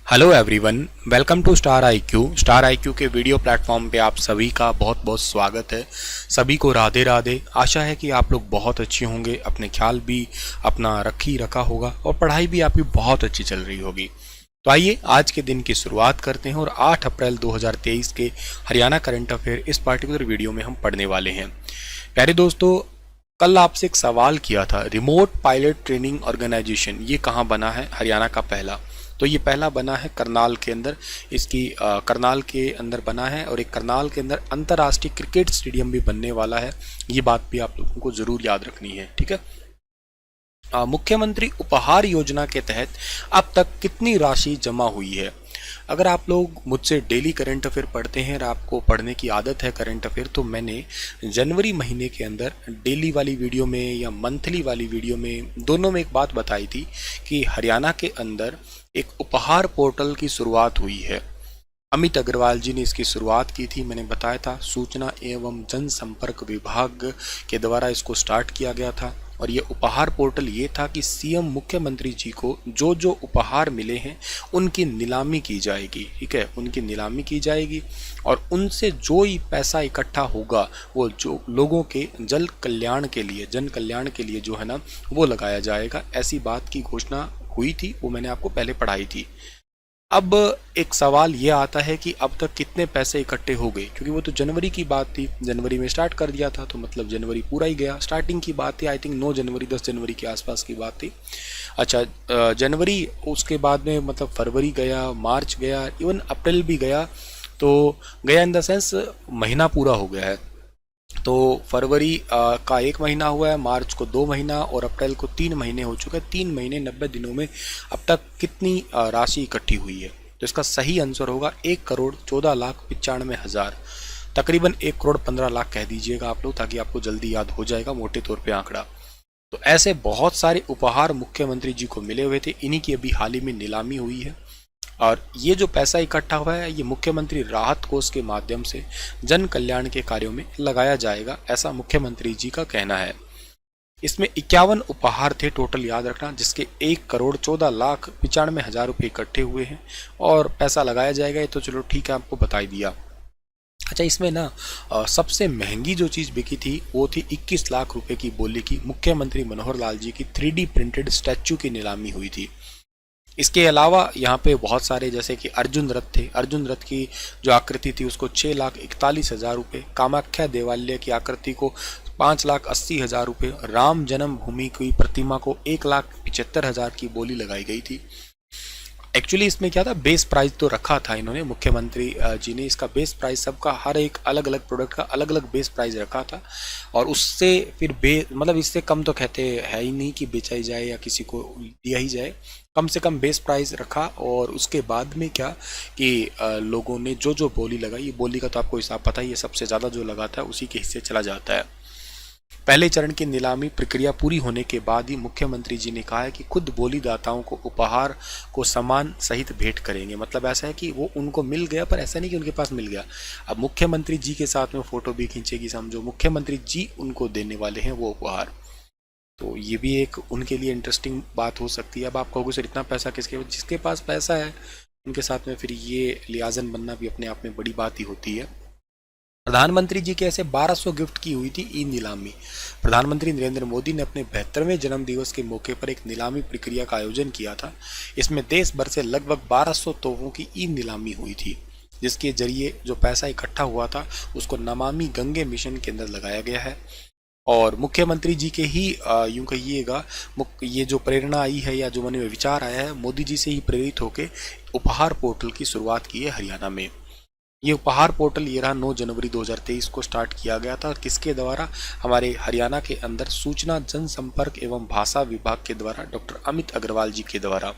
Hello everyone, welcome to Star IQ. Star IQ के video platform पे आप सभी का बहुत बहुत स्वागत है। सभी को राधे राधे। आशा है कि आप लोग बहुत अच्छे होंगे, अपने ख्याल भी अपना रखा होगा और पढ़ाई भी आपकी बहुत अच्छी चल रही होगी। तो आइए आज के दिन की शुरुआत करते हैं और 8 अप्रैल 2023 के हरियाणा करंट अफेयर इस पार्टिकुलर वीडियो में हम पढ़ने वाले हैं। प्यारे दोस्तों, कल आपसे एक सवाल किया था, रिमोट पायलट ट्रेनिंग ऑर्गेनाइजेशन ये कहाँ बना है? हरियाणा का पहला। तो ये पहला बना है करनाल के अंदर। इसकी करनाल के अंदर बना है और एक करनाल के अंदर अंतर्राष्ट्रीय क्रिकेट स्टेडियम भी बनने वाला है। ये बात भी आप लोगों को जरूर याद रखनी है, ठीक है। मुख्यमंत्री उपहार योजना के तहत अब तक कितनी राशि जमा हुई है? अगर आप लोग मुझसे डेली करंट अफेयर पढ़ते हैं और आपको पढ़ने की आदत है करंट अफेयर, तो मैंने जनवरी महीने के अंदर डेली वाली वीडियो में या मंथली वाली वीडियो में दोनों में एक बात बताई थी कि हरियाणा के अंदर एक उपहार पोर्टल की शुरुआत हुई है। अमित अग्रवाल जी ने इसकी शुरुआत की थी। मैंने बताया था सूचना एवं जनसंपर्क विभाग के द्वारा इसको स्टार्ट किया गया था और ये उपहार पोर्टल ये था कि सीएम मुख्यमंत्री जी को जो जो उपहार मिले हैं उनकी नीलामी की जाएगी, ठीक है, उनकी नीलामी की जाएगी और उनसे जो ही पैसा इकट्ठा होगा वो जो लोगों के जन कल्याण के लिए जो है ना वो लगाया जाएगा। ऐसी बात की घोषणा हुई थी, वो मैंने आपको पहले पढ़ाई थी। अब एक सवाल ये आता है कि अब तक कितने पैसे इकट्ठे हो गए, क्योंकि वो तो जनवरी की बात थी, जनवरी में स्टार्ट कर दिया था, तो मतलब जनवरी पूरा ही गया। स्टार्टिंग की बात थी, आई थिंक 9 जनवरी 10 जनवरी के आसपास की बात थी। अच्छा, जनवरी, उसके बाद में मतलब फरवरी गया, मार्च गया, इवन अप्रैल भी गया। तो गया इन द सेंस महीना पूरा हो गया है। तो फरवरी का 1 महीना हुआ है, मार्च को 2 महीना और अप्रैल को 3 महीने हो चुके हैं। 3 महीने 90 दिनों में अब तक कितनी राशि इकट्ठी हुई है? तो इसका सही आंसर होगा 1,14,95,000। तकरीबन 1,15,00,000 कह दीजिएगा आप लोग, ताकि आपको जल्दी याद हो जाएगा मोटे तौर पे आंकड़ा। तो ऐसे बहुत सारे उपहार मुख्यमंत्री जी को मिले हुए थे, इन्हीं की अभी हाल ही में नीलामी हुई है और ये जो पैसा इकट्ठा हुआ है ये मुख्यमंत्री राहत कोष के माध्यम से जन कल्याण के कार्यों में लगाया जाएगा, ऐसा मुख्यमंत्री जी का कहना है। इसमें 51 उपहार थे टोटल, याद रखना, जिसके 1,14,95,000 रुपये इकट्ठे हुए हैं और पैसा लगाया जाएगा। ये तो चलो ठीक है, आपको बता ही दिया। अच्छा, इसमें ना सबसे महंगी जो चीज़ बिकी थी वो थी 21 लाख रुपए की बोली की मुख्यमंत्री मनोहर लाल जी की 3D प्रिंटेड स्टैचू की नीलामी हुई थी। इसके अलावा यहाँ पे बहुत सारे, जैसे कि अर्जुन रथ थे, अर्जुन रथ की जो आकृति थी उसको 6,41,000 रुपये, कामाख्या देवालय की आकृति को 5,80,000 रुपये, राम जन्मभूमि की प्रतिमा को 1,75,000 की बोली लगाई गई थी। एक्चुअली इसमें क्या था, बेस प्राइस तो रखा था इन्होंने, मुख्यमंत्री जी ने इसका बेस प्राइस, सबका हर एक अलग अलग प्रोडक्ट का अलग अलग बेस प्राइस रखा था और उससे फिर मतलब इससे कम तो कहते है ही नहीं कि बेचा ही जाए या किसी को दिया ही जाए। कम से कम बेस प्राइस रखा और उसके बाद में क्या कि लोगों ने जो जो बोली लगाई, ये बोली का तो आपको हिसाब पता ही है, सबसे ज़्यादा जो लगाता है उसी के हिस्से चला जाता है। पहले चरण की नीलामी प्रक्रिया पूरी होने के बाद ही मुख्यमंत्री जी ने कहा है कि खुद बोली दाताओं को उपहार को सामान सहित भेंट करेंगे। मतलब ऐसा है कि वो उनको मिल गया, पर ऐसा नहीं कि उनके पास मिल गया, अब मुख्यमंत्री जी के साथ में फोटो भी खींचेगी, समझो मुख्यमंत्री जी उनको देने वाले हैं वो उपहार। तो ये भी एक उनके लिए इंटरेस्टिंग बात हो सकती है। अब आप कहोगे सर इतना पैसा किसके, जिसके पास पैसा है उनके साथ में फिर ये लियाजन बनना भी अपने आप में बड़ी बात ही होती है। प्रधानमंत्री जी के ऐसे 1200 गिफ्ट की हुई थी ई नीलामी। प्रधानमंत्री नरेंद्र मोदी ने अपने 72वें जन्म दिवस के मौके पर एक नीलामी प्रक्रिया का आयोजन किया था। इसमें देश भर से लगभग 1200 तोपों की ई नीलामी हुई थी, जिसके जरिए जो पैसा इकट्ठा हुआ था उसको नमामि गंगे मिशन के अंदर लगाया गया है। और मुख्यमंत्री जी के ही यूं कहिएगा, ये जो प्रेरणा आई है या जो मन में विचार आया है, मोदी जी से ही प्रेरित होकर उपहार पोर्टल की शुरुआत की है हरियाणा में। ये उपहार पोर्टल ये रहा 9 जनवरी 2023 को स्टार्ट किया गया था। किसके द्वारा? हमारे हरियाणा के अंदर सूचना जनसंपर्क एवं भाषा विभाग के द्वारा डॉक्टर अमित अग्रवाल जी के द्वारा।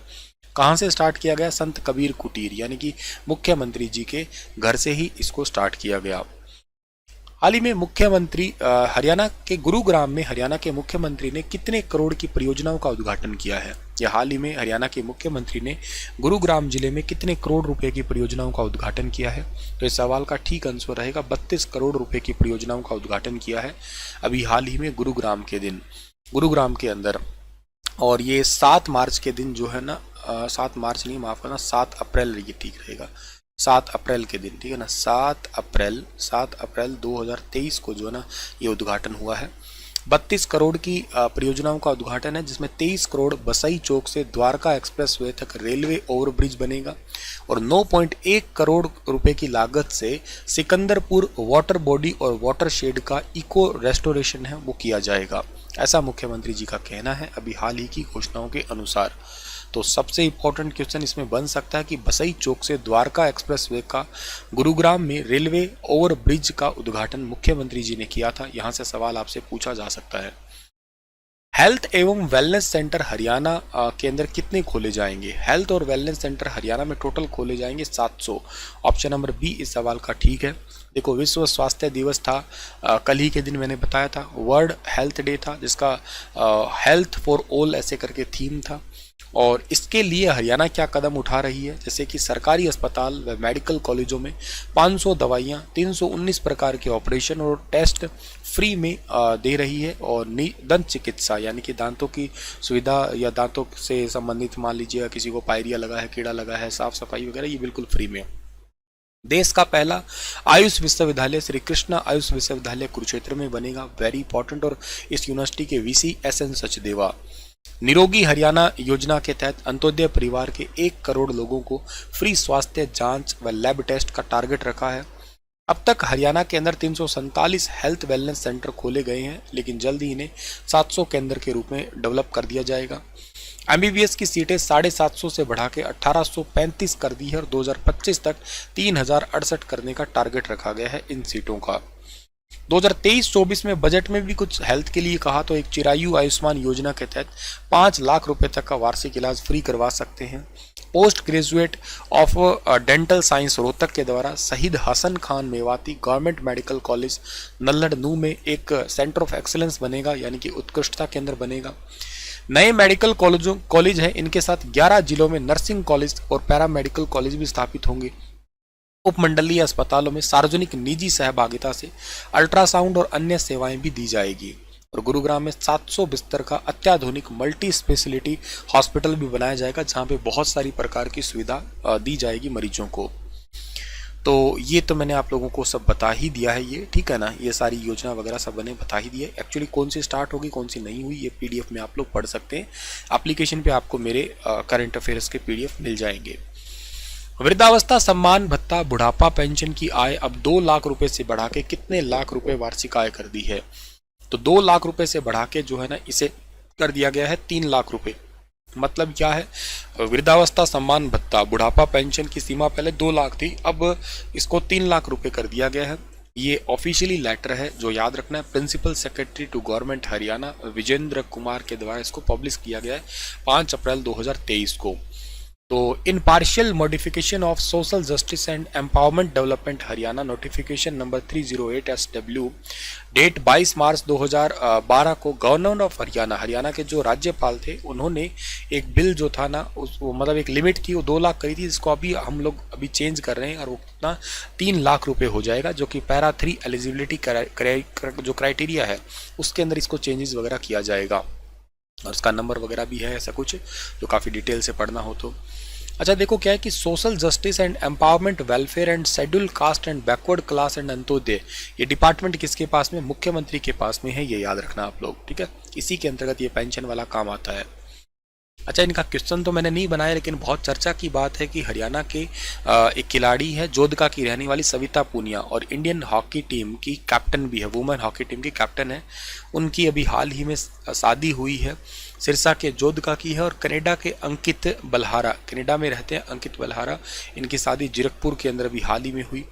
कहाँ से स्टार्ट किया गया? संत कबीर कुटीर, यानी कि मुख्यमंत्री जी के घर से ही इसको स्टार्ट किया गया। हाल ही में मुख्यमंत्री हरियाणा के गुरुग्राम में हरियाणा के मुख्यमंत्री ने कितने करोड़ की परियोजनाओं का उद्घाटन किया है? या हाल ही में हरियाणा के मुख्यमंत्री ने गुरुग्राम जिले में कितने करोड़ रुपए की परियोजनाओं का उद्घाटन किया है? तो इस सवाल का ठीक आंसर रहेगा 32 करोड़ रुपए की परियोजनाओं का उद्घाटन किया है अभी हाल ही में गुरुग्राम के अंदर। और ये 7 मार्च के दिन जो है ना 7 मार्च नहीं, माफ करना, 7 अप्रैल ये ठीक रहेगा, 7 अप्रैल के दिन, ठीक है ना, 7 अप्रैल 2023 को जो है ना ये उद्घाटन हुआ है। 32 करोड़ की परियोजनाओं का उद्घाटन है, जिसमें 23 करोड़ बसई चौक से द्वारका एक्सप्रेसवे तक रेलवे ओवरब्रिज बनेगा और 9.1 करोड़ रुपए की लागत से सिकंदरपुर वाटर बॉडी और वाटर शेड का इको रेस्टोरेशन है वो किया जाएगा, ऐसा मुख्यमंत्री जी का कहना है अभी हाल ही की घोषणाओं के अनुसार। तो सबसे इम्पोर्टेंट क्वेश्चन इसमें बन सकता है कि बसई चौक से द्वारका एक्सप्रेसवे का गुरुग्राम में रेलवे ओवर ब्रिज का उद्घाटन मुख्यमंत्री जी ने किया था, यहां से सवाल आपसे पूछा जा सकता है। हेल्थ एवं वेलनेस सेंटर हरियाणा के अंदर कितने खोले जाएंगे? हेल्थ और वेलनेस सेंटर हरियाणा में टोटल खोले जाएंगे 700। ऑप्शन नंबर बी इस सवाल का ठीक है। देखो, विश्व स्वास्थ्य दिवस था, कल ही के दिन मैंने बताया था, वर्ल्ड हेल्थ डे था, जिसका हेल्थ फॉर ऑल ऐसे करके थीम था। और इसके लिए हरियाणा क्या कदम उठा रही है, जैसे कि सरकारी अस्पताल व मेडिकल कॉलेजों में 500 दवाइयाँ, 319 प्रकार के ऑपरेशन और टेस्ट फ्री में दे रही है। और दंत चिकित्सा यानी कि दांतों की सुविधा या दांतों से संबंधित, मान लीजिए किसी को पायरिया लगा है, कीड़ा लगा है, साफ सफाई वगैरह, ये बिल्कुल फ्री में। देश का पहला आयुष विश्वविद्यालय श्री कृष्णा आयुष विश्वविद्यालय कुरुक्षेत्र में बनेगा, वेरी इंपॉर्टेंट। और इस यूनिवर्सिटी के वीसी SN सचदेवा। निरोगी हरियाणा योजना के तहत अंत्योदय परिवार के 1 करोड़ लोगों को फ्री स्वास्थ्य जांच व लैब टेस्ट का टारगेट रखा है। अब तक हरियाणा के अंदर 347 हेल्थ वेलनेस सेंटर खोले गए हैं, लेकिन जल्द ही इन्हें 700 केंद्र के रूप में डेवलप कर दिया जाएगा। MBBS की सीटें 750 से बढ़ा के 1835 कर दी है और 2025 तक 3068 करने का टारगेट रखा गया है इन सीटों का। 2023-24 में बजट में भी कुछ हेल्थ के लिए कहा, तो एक चिरायु आयुष्मान योजना के तहत 5 लाख रुपए तक का वार्षिक इलाज फ्री करवा सकते हैं। Post graduate of dental science Rohtak के द्वारा Shaheed Hasan Khan Mewati government medical college Nalhar Nuh में एक सेंटर ऑफ एक्सीलेंस बनेगा, यानी कि उत्कृष्टता केंद्र बनेगा। नए मेडिकल कॉलेज हैं, इनके साथ 11 जिलों में नर्सिंग कॉलेज और पैरा मेडिकल कॉलेज भी स्थापित होंगे। उपमंडलीय अस्पतालों में सार्वजनिक निजी सहभागिता से अल्ट्रासाउंड और अन्य सेवाएं भी दी जाएगी। और गुरुग्राम में 700 बिस्तर का अत्याधुनिक मल्टी स्पेशलिटी हॉस्पिटल भी बनाया जाएगा, जहां पे बहुत सारी प्रकार की सुविधा दी जाएगी मरीजों को। तो ये तो मैंने आप लोगों को सब बता ही दिया है, ये ठीक है ना, ये सारी योजना वगैरह सब मैंने बता ही दिया है। एक्चुअली कौन सी स्टार्ट होगी कौन सी नहीं हुई, ये PDF में आप लोग पढ़ सकते हैं। एप्लीकेशन पे आपको मेरे करंट अफेयर्स के PDF मिल जाएंगे। वृद्धावस्था सम्मान भत्ता बुढ़ापा पेंशन की आय अब 2 लाख रुपए से बढ़ा के कितने लाख रुपए वार्षिक आय कर दी है? तो 2 लाख रुपए से बढ़ा के जो है ना इसे कर दिया गया है 3 लाख रुपए। मतलब क्या है, वृद्धावस्था सम्मान भत्ता बुढ़ापा पेंशन की सीमा पहले 2 लाख थी, अब इसको 3 लाख रुपए कर दिया गया है। ये ऑफिशियली लेटर है, जो याद रखना है, principal secretary to government Haryana Vijender Kumar के द्वारा इसको पब्लिश किया गया है 5 अप्रैल 2023 को। तो in partial modification of social justice and empowerment development Haryana notification number 308 SW date 22 मार्च 2012 को गवर्नर ऑफ हरियाणा के जो राज्यपाल थे, उन्होंने एक बिल जो था ना, मतलब एक लिमिट थी, वो 2 लाख करी थी, जिसको अभी हम लोग अभी चेंज कर रहे हैं और वो कितना 3 लाख रुपए हो जाएगा, जो कि पैरा 3 एलिजिबिलिटी जो क्राइटेरिया है उसके अंदर इसको चेंजेस वगैरह किया जाएगा। और उसका नंबर वगैरह भी है, ऐसा कुछ जो काफ़ी डिटेल से पढ़ना हो तो। अच्छा, देखो क्या है कि social justice and empowerment welfare and schedule caste and backward class and Antyodaya, ये डिपार्टमेंट किसके पास में? मुख्यमंत्री के पास में है, ये याद रखना आप लोग, ठीक है। इसी के अंतर्गत ये पेंशन वाला काम आता है। अच्छा, इनका क्वेश्चन तो मैंने नहीं बनाया, लेकिन बहुत चर्चा की बात है कि हरियाणा के एक खिलाड़ी है, जोधका की रहने वाली सविता पूनिया, और इंडियन हॉकी टीम की कैप्टन भी है, वुमेन हॉकी टीम की कैप्टन है। उनकी अभी हाल ही में शादी हुई है, सिरसा के जोधका की है। और कनाडा के अंकित बलहारा, कनाडा में रहते हैं अंकित बलहारा, इनकी शादी जीरकपुर के अंदर अभी हाल ही में हुई।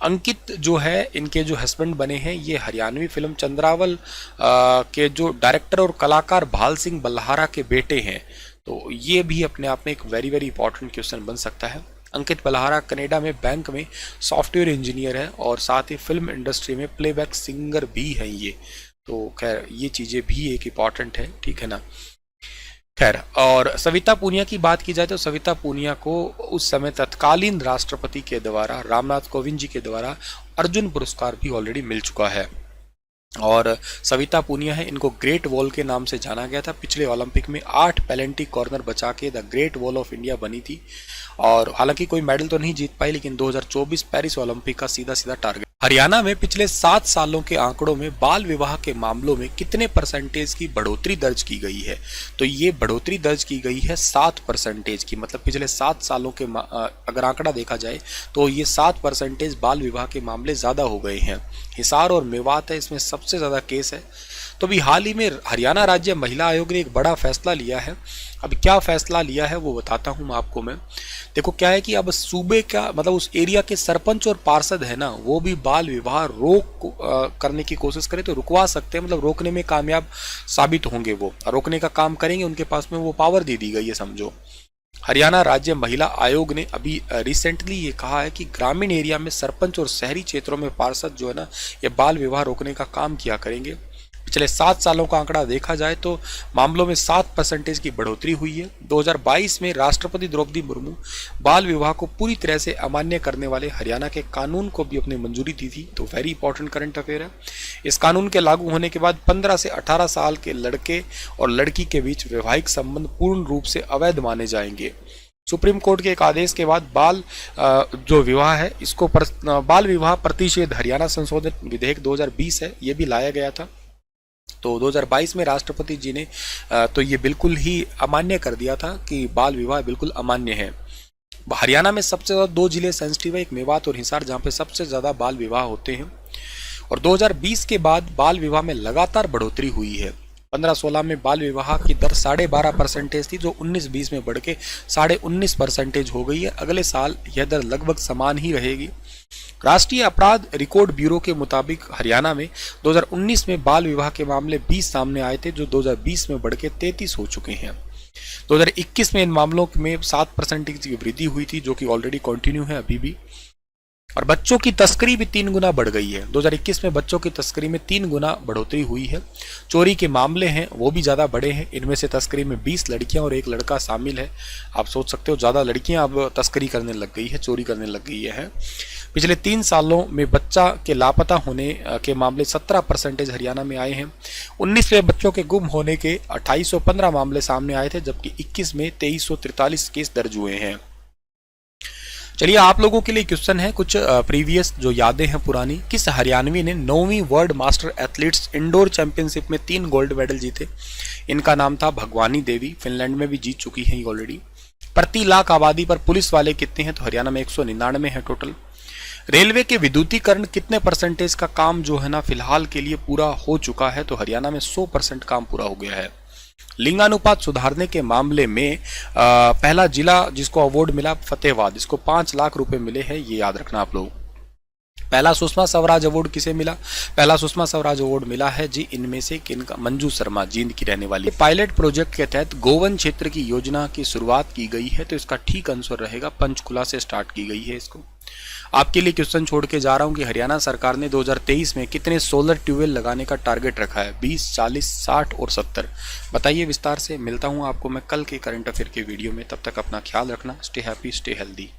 अंकित जो है, इनके जो हस्बैंड बने हैं, ये हरियाणवी फिल्म चंद्रावल के जो डायरेक्टर और कलाकार भाल सिंह बल्हारा के बेटे हैं। तो ये भी अपने आप में एक वेरी वेरी इंपॉर्टेंट क्वेश्चन बन सकता है। अंकित बल्हारा कनाडा में बैंक में सॉफ्टवेयर इंजीनियर है और साथ ही फिल्म इंडस्ट्री में प्लेबैक सिंगर भी हैं ये। तो खैर ये चीज़ें भी एक इम्पॉर्टेंट है, ठीक है ना। खैर, और सविता पूनिया की बात की जाए तो सविता पूनिया को उस समय तत्कालीन राष्ट्रपति के द्वारा, रामनाथ कोविंद जी के द्वारा, अर्जुन पुरस्कार भी ऑलरेडी मिल चुका है। और सविता पुनिया है, इनको ग्रेट वॉल के नाम से जाना गया था। पिछले ओलंपिक में 8 पेनल्टी कॉर्नर बचा के the great wall of India बनी थी, और हालांकि कोई मेडल तो नहीं जीत पाई, लेकिन 2024 पेरिस ओलंपिक का सीधा सीधा टारगेट। हरियाणा में पिछले 7 सालों के आंकड़ों में बाल विवाह के मामलों में कितने परसेंटेज की बढ़ोतरी दर्ज की गई है? तो ये बढ़ोतरी दर्ज की गई है 7% की। मतलब पिछले 7 सालों के अगर आंकड़ा देखा जाए तो ये 7% बाल विवाह के मामले ज़्यादा हो गए हैं। हिसार और मेवात है, इसमें सबसे ज़्यादा केस है। तो अभी हाल ही में हरियाणा राज्य महिला आयोग ने एक बड़ा फैसला लिया है। अब क्या फैसला लिया है वो बताता हूँ आपको मैं। देखो क्या है कि अब सूबे का मतलब उस एरिया के सरपंच और पार्षद है ना, वो भी बाल विवाह करने की कोशिश करें तो रुकवा सकते हैं। मतलब रोकने में कामयाब साबित होंगे, वो रोकने का काम करेंगे, उनके पास में वो पावर दे दी गई है समझो। हरियाणा राज्य महिला आयोग ने अभी रिसेंटली ये कहा है कि ग्रामीण एरिया में सरपंच और शहरी क्षेत्रों में पार्षद जो है ना, ये बाल विवाह रोकने का काम किया करेंगे। पिछले 7 सालों का आंकड़ा देखा जाए तो मामलों में 7% की बढ़ोतरी हुई है। 2022 में राष्ट्रपति द्रौपदी मुर्मू बाल विवाह को पूरी तरह से अमान्य करने वाले हरियाणा के कानून को भी अपनी मंजूरी दी थी। तो वेरी इंपॉर्टेंट करंट अफेयर है। इस कानून के लागू होने के बाद 15 से 18 साल के लड़के और लड़की के बीच वैवाहिक संबंध पूर्ण रूप से अवैध माने जाएंगे। सुप्रीम कोर्ट के एक आदेश के बाद जो विवाह है इसको बाल विवाह प्रतिषेध हरियाणा संशोधित विधेयक 2020 है, ये भी लाया गया था। तो 2022 में राष्ट्रपति जी ने तो ये बिल्कुल ही अमान्य कर दिया था कि बाल विवाह बिल्कुल अमान्य है। हरियाणा में सबसे ज़्यादा 2 जिले सेंसिटिव है, एक मेवात और हिसार, जहाँ पे सबसे ज़्यादा बाल विवाह होते हैं। और 2020 के बाद बाल विवाह में लगातार बढ़ोतरी हुई है। 15-16 में बाल विवाह की दर 12.5% थी, जो 19-20 में बढ़ के 19.5% हो गई है। अगले साल यह दर लगभग समान ही रहेगी। राष्ट्रीय अपराध रिकॉर्ड ब्यूरो के मुताबिक हरियाणा में 2019 में बाल विवाह के मामले 20 सामने आए थे, जो 2020 में बढ़ के 33 हो चुके हैं। 2021 में इन मामलों में 7% की वृद्धि हुई थी, जो कि ऑलरेडी कंटिन्यू है अभी भी। और बच्चों की तस्करी भी 3 गुना बढ़ गई है। 2021 में बच्चों की तस्करी में 3 गुना बढ़ोतरी हुई है। चोरी के मामले हैं वो भी ज़्यादा बढ़े हैं। इनमें से तस्करी में 20 लड़कियां और 1 लड़का शामिल है। आप सोच सकते हो ज़्यादा लड़कियां अब तस्करी करने लग गई है, चोरी करने लग गई है। पिछले 3 सालों में बच्चा के लापता होने के मामले 17% हरियाणा में आए हैं। 19 में बच्चों के गुम होने के 2815 मामले सामने आए थे, जबकि 21 में 2343 केस दर्ज हुए हैं। चलिए आप लोगों के लिए क्वेश्चन है कुछ प्रीवियस जो यादें हैं पुरानी। किस हरियाणवी ने 9वीं world master athletes indoor championship में 3 गोल्ड मेडल जीते? इनका नाम था भगवानी देवी। फिनलैंड में भी जीत चुकी हैं ऑलरेडी। प्रति लाख आबादी पर पुलिस वाले कितने हैं? तो हरियाणा में 199 है टोटल। रेलवे के विद्युतीकरण कितने परसेंटेज का काम जो है ना फिलहाल के लिए पूरा हो चुका है? तो हरियाणा में 100% काम पूरा हो गया है। लिंगानुपात सुधारने के मामले में पहला जिला जिसको अवार्ड मिला फतेहाबाद, इसको 5 लाख रुपए मिले हैं, ये याद रखना आप लोग। पहला सुषमा स्वराज अवार्ड किसे मिला? पहला सुषमा स्वराज अवार्ड मिला है जी इनमें से किनका? मंजू शर्मा, जींद की रहने वाली। पायलट प्रोजेक्ट के तहत गोवन क्षेत्र की योजना की शुरुआत की गई है, तो इसका ठीक आंसर रहेगा पंचकुला से स्टार्ट की गई है इसको। आपके लिए क्वेश्चन छोड़ के जा रहा हूं कि हरियाणा सरकार ने 2023 में कितने सोलर ट्यूबवेल लगाने का टारगेट रखा है? 20, 40, 60 और 70। बताइए विस्तार से। मिलता हूं आपको मैं कल के करंट अफेयर के वीडियो में। तब तक अपना ख्याल रखना। Stay happy, stay healthy.